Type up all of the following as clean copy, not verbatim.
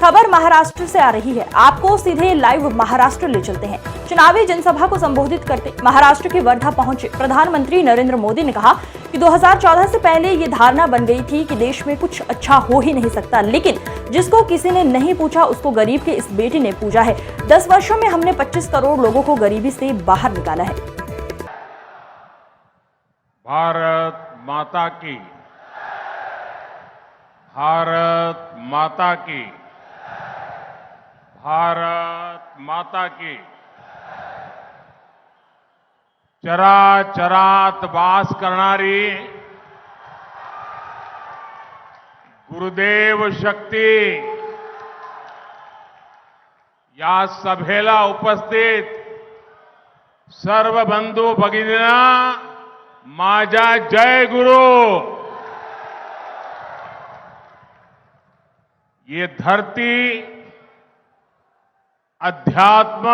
खबर महाराष्ट्र से आ रही है। आपको सीधे लाइव महाराष्ट्र ले चलते हैं। चुनावी जनसभा को संबोधित करते महाराष्ट्र के वर्धा पहुंचे प्रधानमंत्री नरेंद्र मोदी ने कहा कि 2014 से पहले ये धारणा बन गई थी कि देश में कुछ अच्छा हो ही नहीं सकता, लेकिन जिसको किसी ने नहीं पूछा उसको गरीब के इस बेटे ने पूजा है। 10 वर्षों में हमने 25 करोड़ लोगों को गरीबी से बाहर निकाला है। भारत माता की, भारत माता की, भारत माता की। चराचरात वास करणारी गुरुदेव शक्ती या सभेला उपस्थित सर्व बंधू भगिनींना माझा जय गुरु। ये धरती अध्यात्म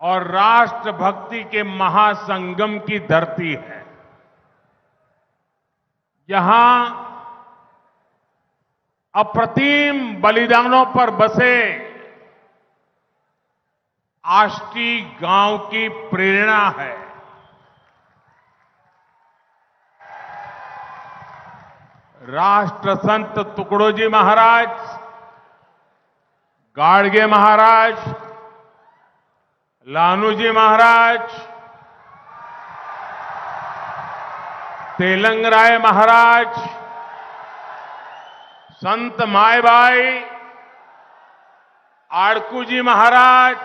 और राष्ट्रभक्ति के महासंगम की धरती है। यहां अप्रतिम बलिदानों पर बसे आष्टी गांव की प्रेरणा है। राष्ट्रसंत तुकडोजी महाराज, गाडगे महाराज, लालूजी महाराज, तेलंगराय महाराज, संत मायबाई, आड़कूजी महाराज,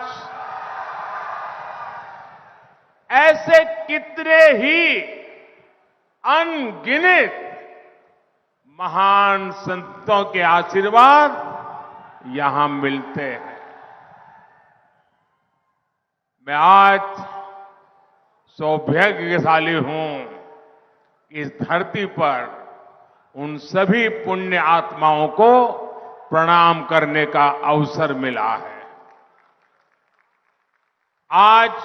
ऐसे कितने ही अनगिनत महान संतों के आशीर्वाद यहां मिलते हैं। मैं आज सौभाग्यशाली हूं कि इस धरती पर उन सभी पुण्य आत्माओं को प्रणाम करने का अवसर मिला है। आज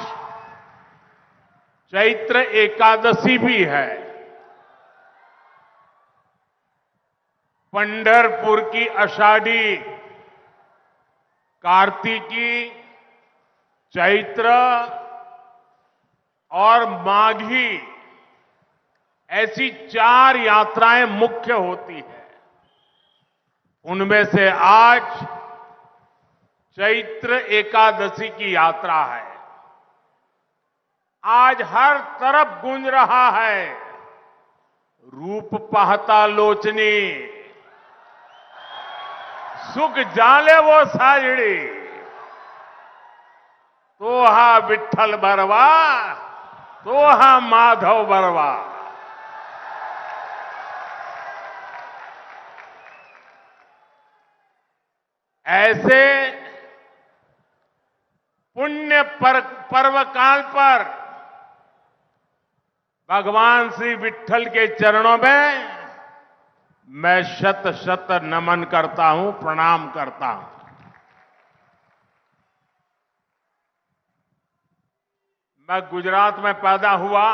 चैत्र एकादशी भी है। पंढरपुर की आषाढ़ी, कार्तिकी, चैत्र और माघी ऐसी 4 यात्राएं मुख्य होती है। उनमें से आज चैत्र एकादशी की यात्रा है। आज हर तरफ गूंज रहा है, रूप पाहता लोचनी, सुख जाले वो साजड़ी, तो हा विठ्ठल बरवा, तो हा माधव बरवा। ऐसे पुण्य पर्व काल पर भगवान श्री विठ्ठल के चरणों में मैं शत शत नमन करता हूं, प्रणाम करता हूं। मैं गुजरात में पैदा हुआ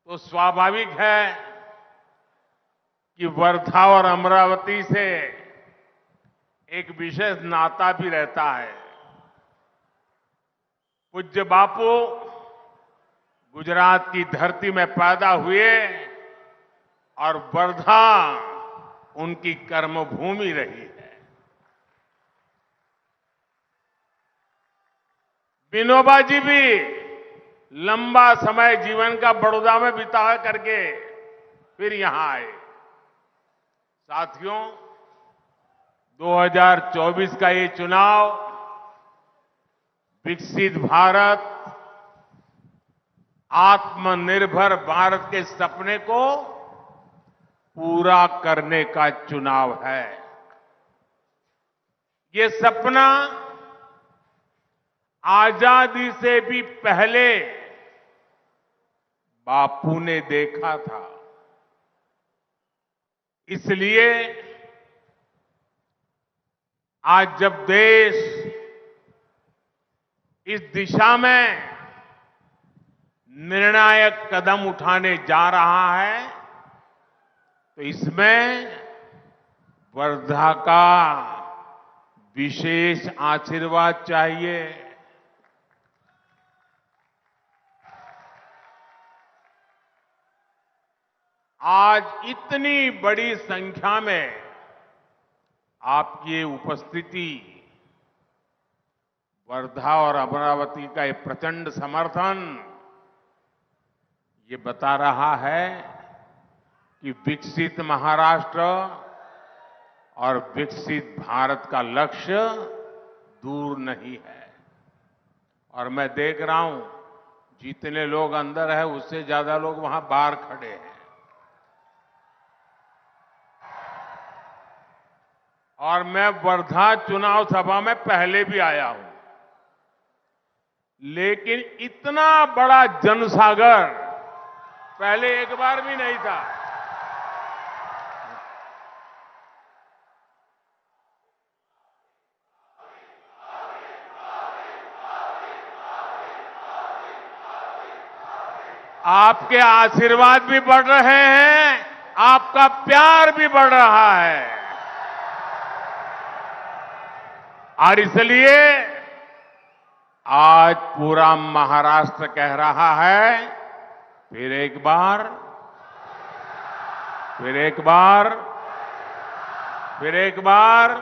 तो स्वाभाविक है कि वर्धा और अमरावती से एक विशेष नाता भी रहता है। पूज्य बापू गुजरात की धरती में पैदा हुए और वर्धा उनकी कर्मभूमि रही है। विनोबा जी भी लंबा समय जीवन का बड़ौदा में बिता करके फिर यहां आए। साथियों, 2024 का ये चुनाव विकसित भारत, आत्मनिर्भर भारत के सपने को पूरा करने का चुनाव है। ये सपना आजादी से भी पहले बापू ने देखा था। इसलिए आज जब देश इस दिशा में निर्णायक कदम उठाने जा रहा है तो इसमें वर्धा का विशेष आशीर्वाद चाहिए। आज इतनी बड़ी संख्या में आपकी ये उपस्थिति, वर्धा और अमरावती का ये प्रचंड समर्थन, ये बता रहा है कि विकसित महाराष्ट्र और विकसित भारत का लक्ष्य दूर नहीं है। और मैं देख रहा हूं जितने लोग अंदर है उससे ज्यादा लोग वहां बाहर खड़े हैं। और मैं वर्धा चुनाव सभा में पहले भी आया हूं, लेकिन इतना बड़ा जनसागर पहले एक बार भी नहीं था। आपके आशीर्वाद भी बढ़ रहे हैं, आपका प्यार भी बढ़ रहा है। और इसलिए आज पूरा महाराष्ट्र कह रहा है, फिर एक बार, फिर एक बार, फिर एक बार।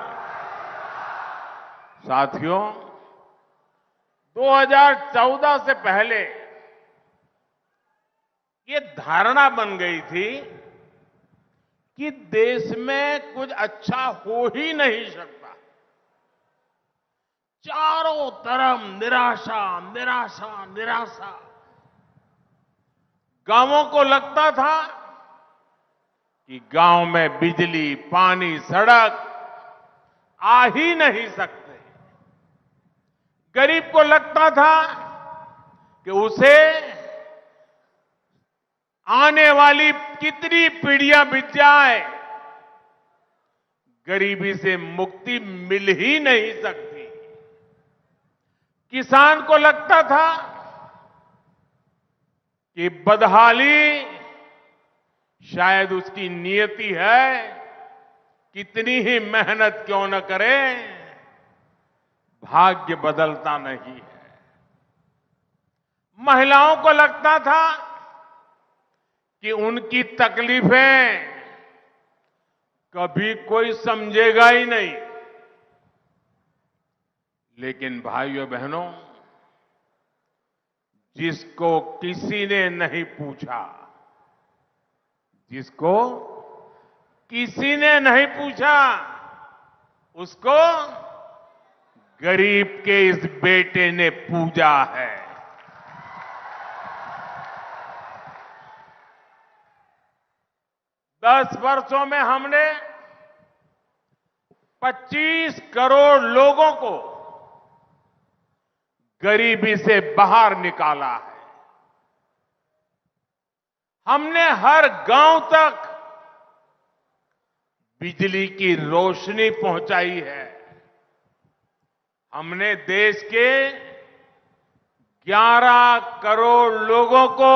साथियों, 2014 से पहले ये धारणा बन गई थी कि देश में कुछ अच्छा हो ही नहीं सकता। चारों तरफ निराशा, निराशा, निराशा। गांवों को लगता था कि गांव में बिजली, पानी, सड़क आ ही नहीं सकते। गरीब को लगता था कि उसे आने वाली कितनी पीढ़ियां बीत जाए, गरीबी से मुक्ति मिल ही नहीं सकती। किसान को लगता था कि बदहाली शायद उसकी नियति है, कितनी ही मेहनत क्यों न करे, भाग्य बदलता नहीं है। महिलाओं को लगता था कि उनकी तकलीफें कभी कोई समझेगा ही नहीं। लेकिन भाइयों बहनों, जिसको किसी ने नहीं पूछा, जिसको किसी ने नहीं पूछा, उसको गरीब के इस बेटे ने पूजा है। दस वर्षों में हमने 25 करोड़ लोगों को गरीबी से बाहर निकाला है। हमने हर गांव तक बिजली की रोशनी पहुंचाई है। हमने देश के 11 करोड़ लोगों को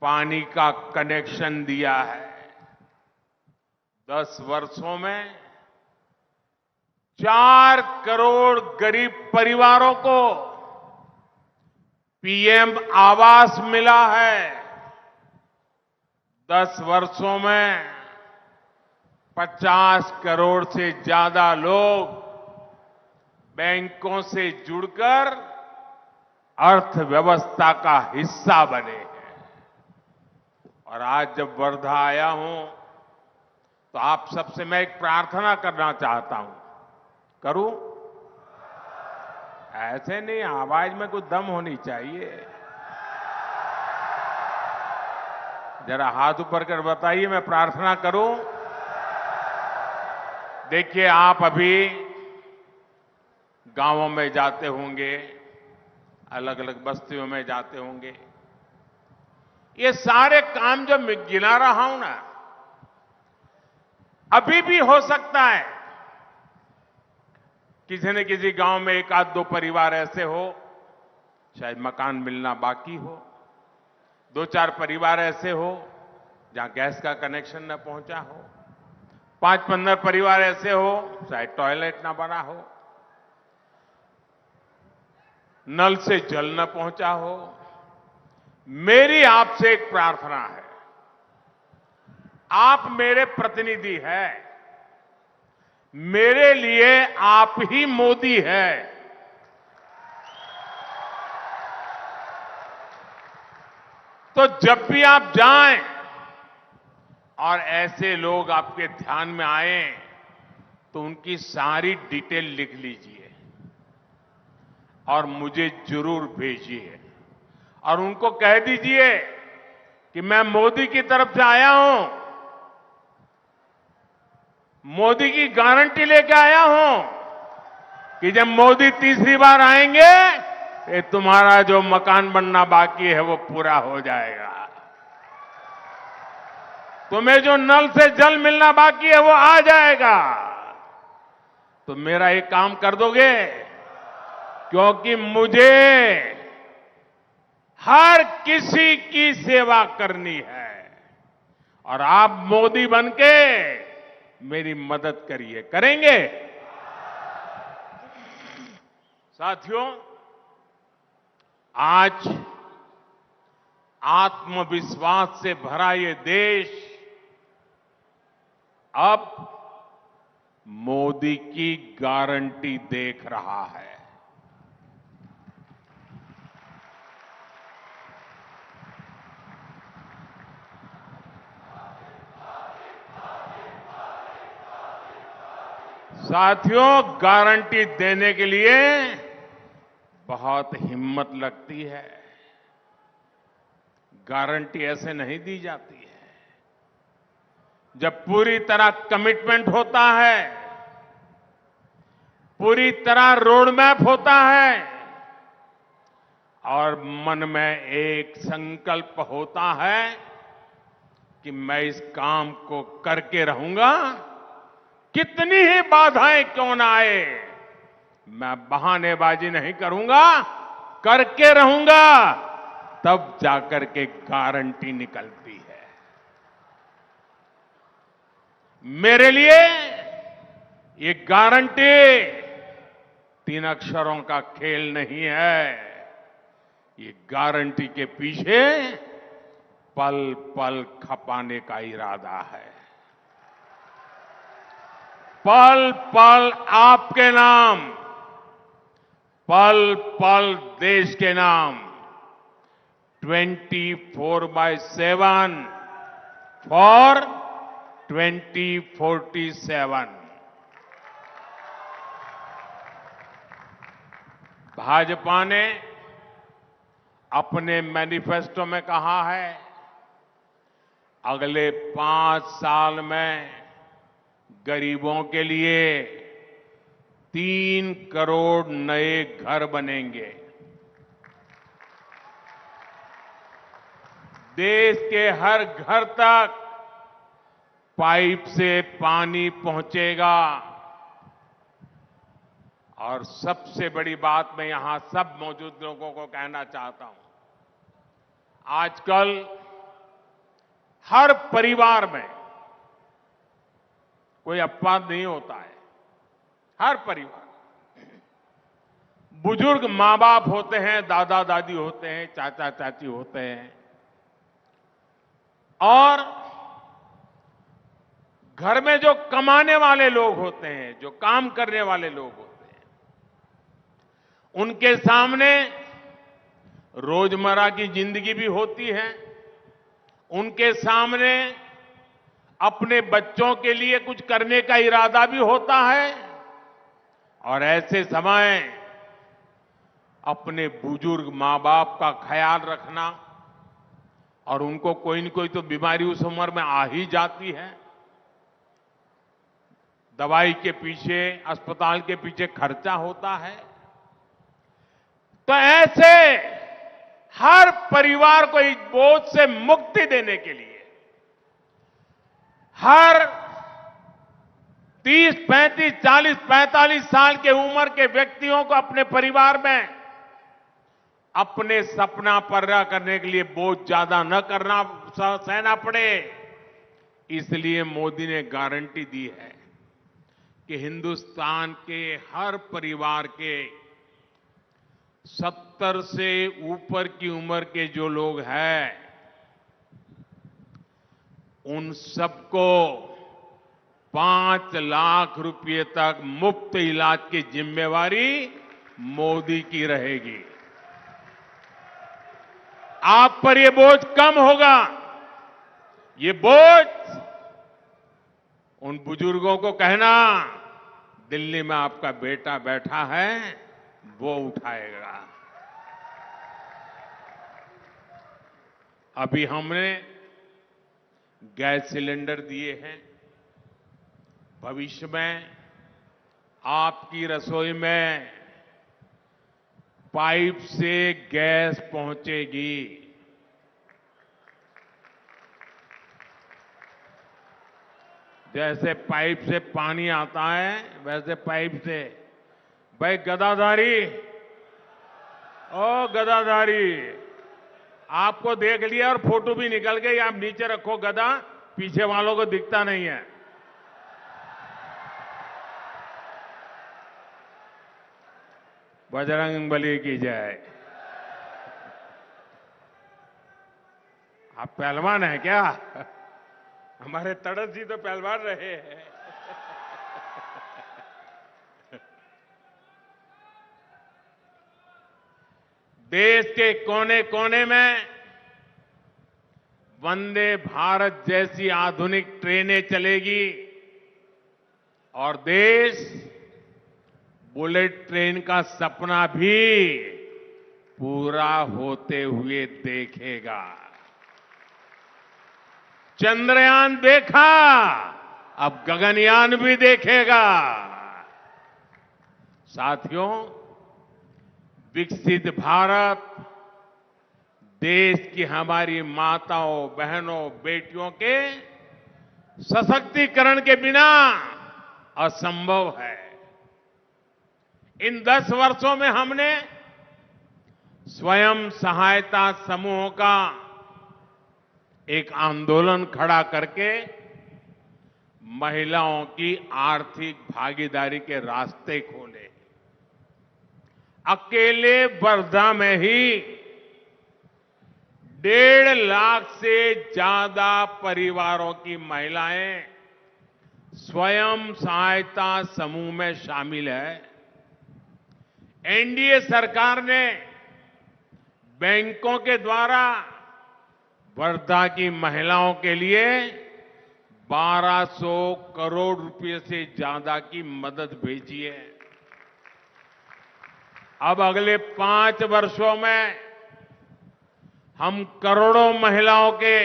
पानी का कनेक्शन दिया है। 10 वर्षों में 4 करोड़ गरीब परिवारों को पीएम आवास मिला है। 10 वर्षों में 50 करोड़ से ज्यादा लोग बैंकों से जुड़कर अर्थव्यवस्था का हिस्सा बने हैं। और आज जब वर्धा आया हूं तो आप सबसे मैं एक प्रार्थना करना चाहता हूं। करूं? ऐसे नहीं, आवाज में कुछ दम होनी चाहिए। जरा हाथ ऊपर कर बताइए, मैं प्रार्थना करूं। देखिए, आप अभी गांवों में जाते होंगे, अलग अलग बस्तियों में जाते होंगे। ये सारे काम जो मैं गिना रहा हूं ना, अभी भी हो सकता है किसी न किसी गांव में 1 आध 2 परिवार ऐसे हो, शायद मकान मिलना बाकी हो। 2-4 परिवार ऐसे हो जहां गैस का कनेक्शन न पहुंचा हो। 5-15 परिवार ऐसे हो, शायद टॉयलेट ना बना हो, नल से जल न पहुंचा हो। मेरी आपसे एक प्रार्थना है, आप मेरे प्रतिनिधि हैं, मेरे लिए आप ही मोदी है। तो जब भी आप जाएं और ऐसे लोग आपके ध्यान में आए तो उनकी सारी डिटेल लिख लीजिए और मुझे जरूर भेजिए और उनको कह दीजिए कि मैं मोदी की तरफ से आया हूं, मोदी की गारंटी लेके आया हूं कि जब मोदी तीसरी बार आएंगे ये तुम्हारा जो मकान बनना बाकी है वो पूरा हो जाएगा, तुम्हें जो नल से जल मिलना बाकी है वो आ जाएगा। तो मेरा एक काम कर दोगे, क्योंकि मुझे हर किसी की सेवा करनी है और आप मोदी बनके मेरी मदद करिए, करेंगे? साथियों, आज आत्मविश्वास से भरा ये देश अब मोदी की गारंटी देख रहा है। साथियों, गारंटी देने के लिए बहुत हिम्मत लगती है, गारंटी ऐसे नहीं दी जाती है। जब पूरी तरह कमिटमेंट होता है, पूरी तरह रोड मैप होता है और मन में एक संकल्प होता है कि मैं इस काम को करके रहूंगा, कितनी ही बाधाएं क्यों ना आए, मैं बहानेबाजी नहीं करूंगा, करके रहूंगा, तब जाकर के गारंटी निकलती है। मेरे लिए ये गारंटी 3 अक्षरों का खेल नहीं है, ये गारंटी के पीछे पल पल खपाने का इरादा है। पल पल आपके नाम, पल पल देश के नाम, 24/7 फॉर 2047। भाजपा ने अपने मैनिफेस्टो में कहा है, अगले 5 साल में गरीबों के लिए 3 करोड़ नए घर बनेंगे। देश के हर घर तक पाइप से पानी पहुंचेगा और सबसे बड़ी बात मैं यहां सब मौजूद लोगों को कहना चाहता हूं, आजकल हर परिवार में कोई अपवाद नहीं होता है, हर परिवार बुजुर्ग मां बाप होते हैं, दादा दादी होते हैं, चाचा चाची होते हैं और घर में जो कमाने वाले लोग होते हैं, जो काम करने वाले लोग होते हैं, उनके सामने रोजमर्रा की जिंदगी भी होती है, उनके सामने अपने बच्चों के लिए कुछ करने का इरादा भी होता है और ऐसे समय अपने बुजुर्ग मां बाप का ख्याल रखना, और उनको कोई न कोई तो बीमारी उस उम्र में आ ही जाती है, दवाई के पीछे, अस्पताल के पीछे खर्चा होता है। तो ऐसे हर परिवार को इस बोझ से मुक्ति देने के लिए हर 30, 35, 40, 45 साल के उम्र के व्यक्तियों को अपने परिवार में अपने सपना पूरा करने के लिए बोझ ज्यादा न करना सहना पड़े, इसलिए मोदी ने गारंटी दी है कि हिंदुस्तान के हर परिवार के 70 से ऊपर की उम्र के जो लोग हैं, उन सबको 5 लाख रुपए तक मुफ्त इलाज की जिम्मेवारी मोदी की रहेगी। आप पर ये बोझ कम होगा। ये बोझ उन बुजुर्गों को कहना, दिल्ली में आपका बेटा बैठा है, वो उठाएगा। अभी हमने गैस सिलेंडर दिए हैं। भविष्य में आपकी रसोई में पाइप से गैस पहुंचेगी। जैसे पाइप से पानी आता है, वैसे पाइप से। भाई गदाधारी, ओ गदाधारी, आपको देख लिया और फोटो भी निकल गई। आप नीचे रखो गदा, पीछे वालों को दिखता नहीं है। बजरंग बली की जय। आप पहलवान हैं क्या? हमारे तड़स जी तो पहलवान रहे हैं। देश के कोने कोने में वंदे भारत जैसी आधुनिक ट्रेनें चलेगी और देश बुलेट ट्रेन का सपना भी पूरा होते हुए देखेगा। चंद्रयान देखा, अब गगनयान भी देखेगा। साथियों, विकसित भारत देश की हमारी माताओं, बहनों, बेटियों के सशक्तिकरण के बिना असंभव है। इन 10 वर्षों में हमने स्वयं सहायता समूहों का एक आंदोलन खड़ा करके महिलाओं की आर्थिक भागीदारी के रास्ते खोले। अकेले वर्धा में ही 1.5 लाख से ज्यादा परिवारों की महिलाएं स्वयं सहायता समूह में शामिल है। एनडीए सरकार ने बैंकों के द्वारा वर्धा की महिलाओं के लिए 1200 करोड़ रुपए से ज्यादा की मदद भेजी है। अब अगले 5 वर्षों में हम करोड़ों महिलाओं के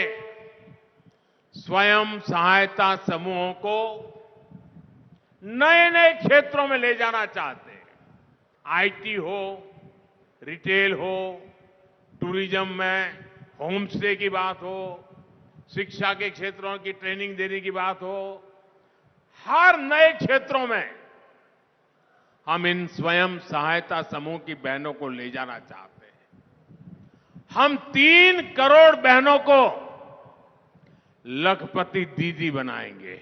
स्वयं सहायता समूहों को नए नए क्षेत्रों में ले जाना चाहते हैं। आईटी हो, रिटेल हो, टूरिज्म में होम स्टे की बात हो, शिक्षा के क्षेत्रों की ट्रेनिंग देने की बात हो, हर नए क्षेत्रों में हम इन स्वयं सहायता समूह की बहनों को ले जाना चाहते हैं। हम 3 करोड़ बहनों को लखपति दीदी बनाएंगे।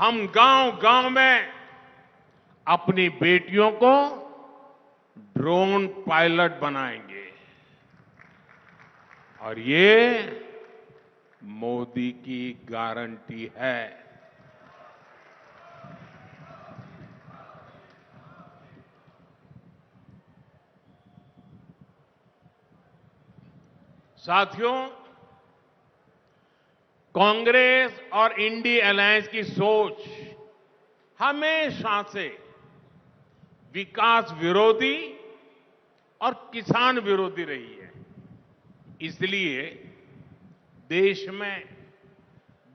हम गांव-गांव में अपनी बेटियों को ड्रोन पायलट बनाएंगे और ये मोदी की गारंटी है। साथियों, कांग्रेस और इंडी अलायंस की सोच हमेशा से विकास विरोधी और किसान विरोधी रही है। इसलिए देश में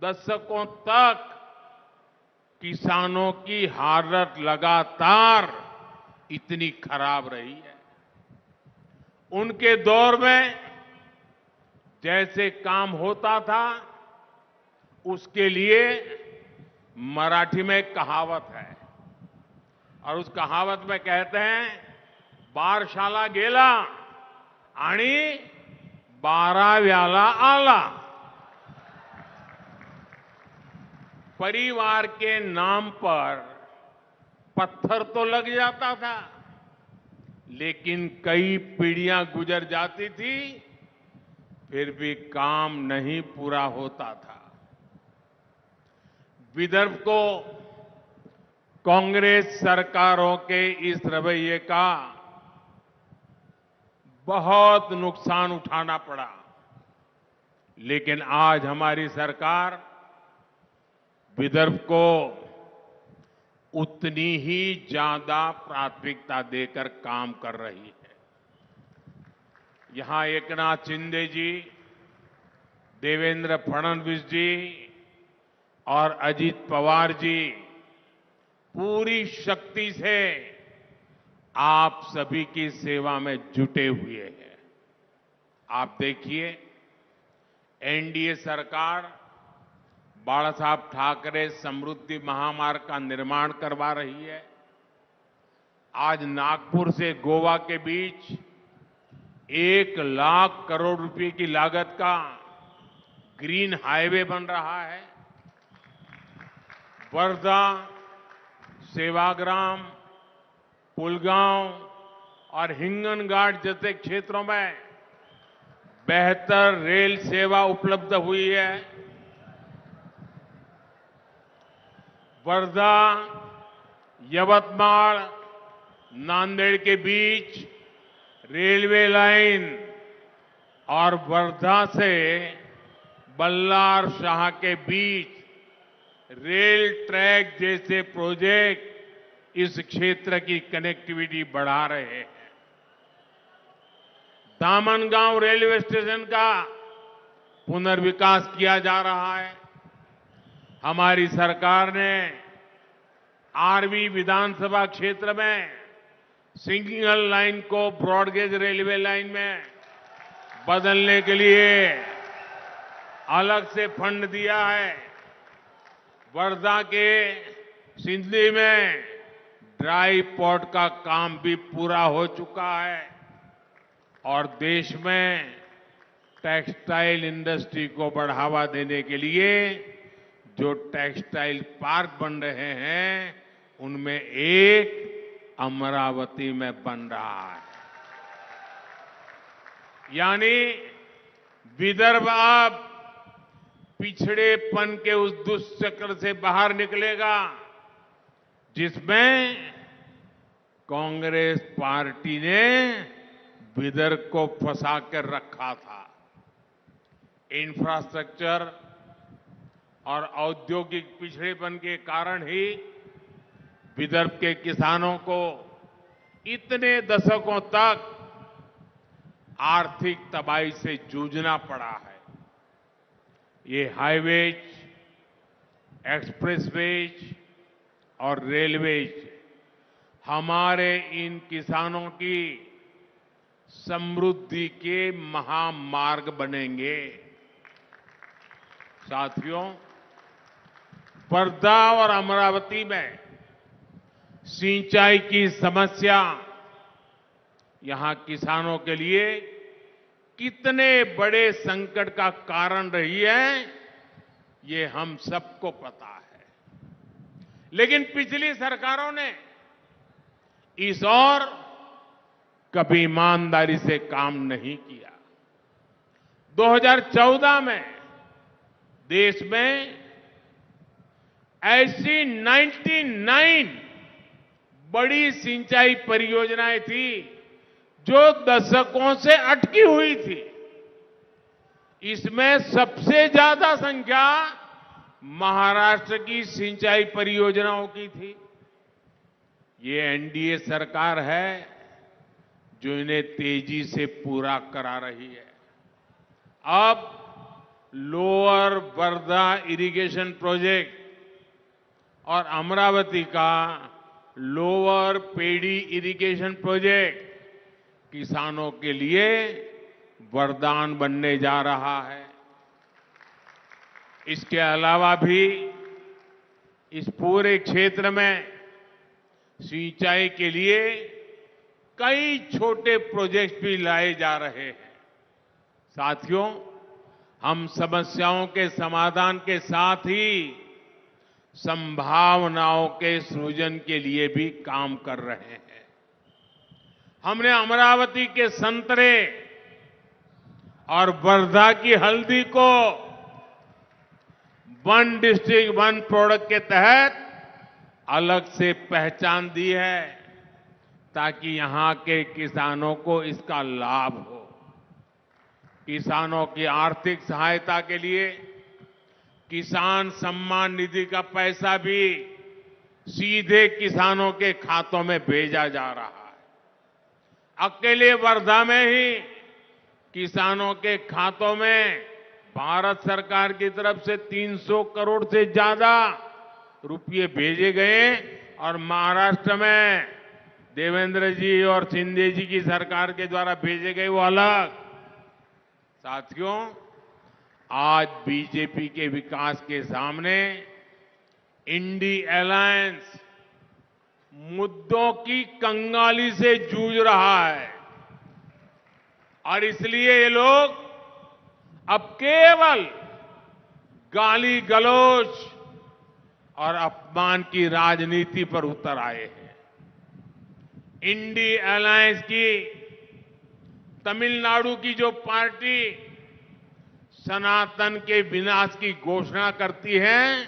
दशकों तक किसानों की हालत लगातार इतनी खराब रही है। उनके दौर में जैसे काम होता था, उसके लिए मराठी में एक कहावत है और उस कहावत में कहते हैं, बारशाला गेला आणि 12व्याला आला। परिवार के नाम पर पत्थर तो लग जाता था, लेकिन कई पीढ़ियां गुजर जाती थी, फिर भी काम नहीं पूरा होता था। विदर्भ को कांग्रेस सरकारों के इस रवैये का बहुत नुकसान उठाना पड़ा, लेकिन आज हमारी सरकार विदर्भ को उतनी ही ज्यादा प्राथमिकता देकर काम कर रही है। यहां एकनाथ शिंदे जी, देवेंद्र फडणवीस जी और अजीत पवार जी पूरी शक्ति से आप सभी की सेवा में जुटे हुए हैं। आप देखिए, एनडीए सरकार बाला साहब ठाकरे समृद्धि महामार्ग का निर्माण करवा रही है। आज नागपुर से गोवा के बीच 1 लाख करोड़ रुपए की लागत का ग्रीन हाईवे बन रहा है। वर्धा, सेवाग्राम, पुलगांव और हिंगनघाट जैसे क्षेत्रों में बेहतर रेल सेवा उपलब्ध हुई है। वर्धा, यवतमाल, नांदेड़ के बीच रेलवे लाइन और वर्धा से बल्लार शाह के बीच रेल ट्रैक जैसे प्रोजेक्ट इस क्षेत्र की कनेक्टिविटी बढ़ा रहे हैं। दामनगांव रेलवे स्टेशन का पुनर्विकास किया जा रहा है। हमारी सरकार ने आरवी विधानसभा क्षेत्र में सिंगल लाइन को ब्रॉडगेज रेलवे लाइन में बदलने के लिए अलग से फंड दिया है। वर्धा के सिंधली में ड्राई पोर्ट का काम भी पूरा हो चुका है और देश में टेक्सटाइल इंडस्ट्री को बढ़ावा देने के लिए जो टेक्सटाइल पार्क बन रहे हैं, उनमें एक अमरावती में बन रहा है। यानी विदर्भ अब पिछड़ेपन के उस दुष्चक्र से बाहर निकलेगा जिसमें कांग्रेस पार्टी ने विदर्भ को फंसा कर रखा था। इंफ्रास्ट्रक्चर और औद्योगिक पिछड़ेपन के कारण ही विदर्भ के किसानों को इतने दशकों तक आर्थिक तबाही से जूझना पड़ा है। ये हाईवेज, एक्सप्रेसवेज और रेलवेज हमारे इन किसानों की समृद्धि के महामार्ग बनेंगे। साथियों, वर्धा और अमरावती में सिंचाई की समस्या यहां किसानों के लिए कितने बड़े संकट का कारण रही है, ये हम सबको पता है। लेकिन पिछली सरकारों ने इस ओर कभी ईमानदारी से काम नहीं किया। 2014 में देश में ऐसी 99 बड़ी सिंचाई परियोजनाएं थी जो दशकों से अटकी हुई थी। इसमें सबसे ज्यादा संख्या महाराष्ट्र की सिंचाई परियोजनाओं की थी। ये एनडीए सरकार है जो इन्हें तेजी से पूरा करा रही है। अब लोअर वर्धा इरिगेशन प्रोजेक्ट और अमरावती का लोअर पेडी इरिगेशन प्रोजेक्ट किसानों के लिए वरदान बनने जा रहा है। इसके अलावा भी इस पूरे क्षेत्र में सिंचाई के लिए कई छोटे प्रोजेक्ट भी लाए जा रहे हैं। साथियों, हम समस्याओं के समाधान के साथ ही संभावनाओं के सृजन के लिए भी काम कर रहे हैं। हमने अमरावती के संतरे और वर्धा की हल्दी को वन डिस्ट्रिक्ट वन प्रोडक्ट के तहत अलग से पहचान दी है ताकि यहां के किसानों को इसका लाभ हो। किसानों की आर्थिक सहायता के लिए किसान सम्मान निधि का पैसा भी सीधे किसानों के खातों में भेजा जा रहा है। अकेले वर्धा में ही किसानों के खातों में भारत सरकार की तरफ से 300 करोड़ से ज्यादा रुपये भेजे गए और महाराष्ट्र में देवेंद्र जी और शिंदे जी की सरकार के द्वारा भेजे गए वो अलग। साथियों, आज बीजेपी के विकास के सामने इंडी अलायंस मुद्दों की कंगाली से जूझ रहा है और इसलिए ये लोग अब केवल गाली गलौज और अपमान की राजनीति पर उतर आए हैं। इंडी अलायंस की तमिलनाडु की जो पार्टी सनातन के विनाश की घोषणा करती है,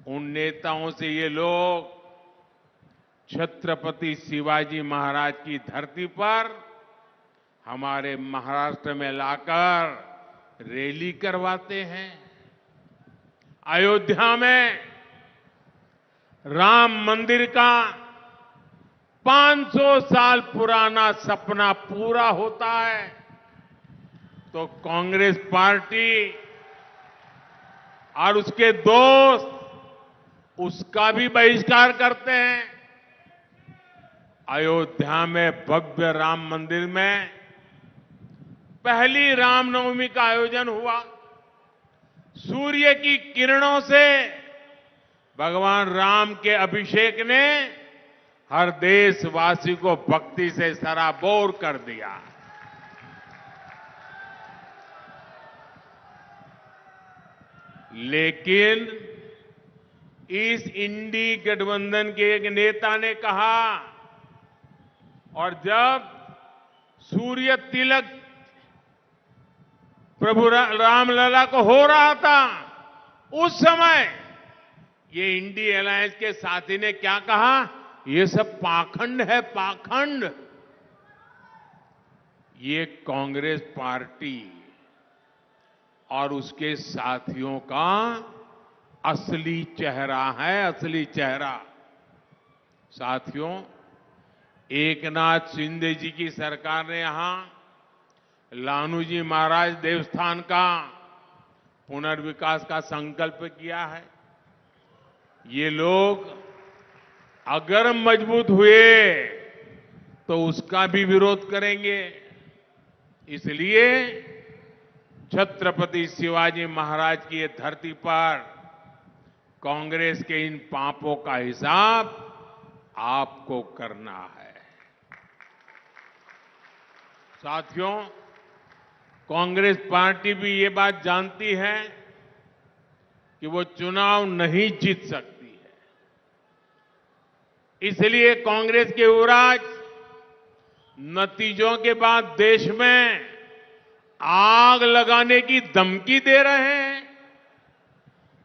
उन नेताओं से ये लोग छत्रपति शिवाजी महाराज की धरती पर हमारे महाराष्ट्र में लाकर रैली करवाते हैं। अयोध्या में राम मंदिर का 500 साल पुराना सपना पूरा होता है तो कांग्रेस पार्टी और उसके दोस्त उसका भी बहिष्कार करते हैं। अयोध्या में भव्य राम मंदिर में पहली रामनवमी का आयोजन हुआ। सूर्य की किरणों से भगवान राम के अभिषेक ने हर देशवासी को भक्ति से सराबोर कर दिया। लेकिन इस इंडी गठबंधन के एक नेता ने कहा और जब सूर्य तिलक प्रभु रामलला को हो रहा था उस समय ये इंडी अलायंस के साथी ने क्या कहा, ये सब पाखंड है, पाखंड। ये कांग्रेस पार्टी और उसके साथियों का असली चेहरा है, असली चेहरा। साथियों, एकनाथ शिंदे जी की सरकार ने यहां लालूजी महाराज देवस्थान का पुनर्विकास का संकल्प किया है। ये लोग अगर मजबूत हुए तो उसका भी विरोध करेंगे। इसलिए छत्रपति शिवाजी महाराज की ये धरती पर कांग्रेस के इन पापों का हिसाब आपको करना है। साथियों, कांग्रेस पार्टी भी ये बात जानती है कि वो चुनाव नहीं जीत सकती है। इसलिए कांग्रेस के युवराज नतीजों के बाद देश में आग लगाने की धमकी दे रहे हैं।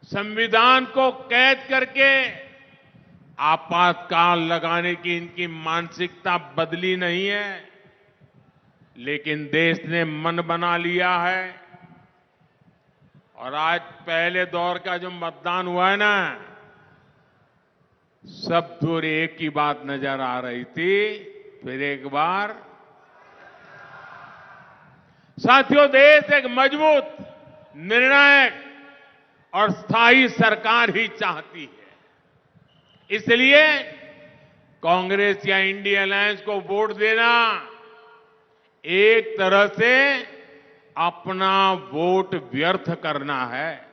संविधान को कैद करके आपातकाल लगाने की इनकी मानसिकता बदली नहीं है, लेकिन देश ने मन बना लिया है। और आज पहले दौर का जो मतदान हुआ है ना, सब दूर एक ही बात नजर आ रही थी, फिर एक बार। साथियों, देश एक मजबूत, निर्णायक और स्थायी सरकार ही चाहती है। इसलिए कांग्रेस या इंडी अलायंस को वोट देना एक तरह से अपना वोट व्यर्थ करना है।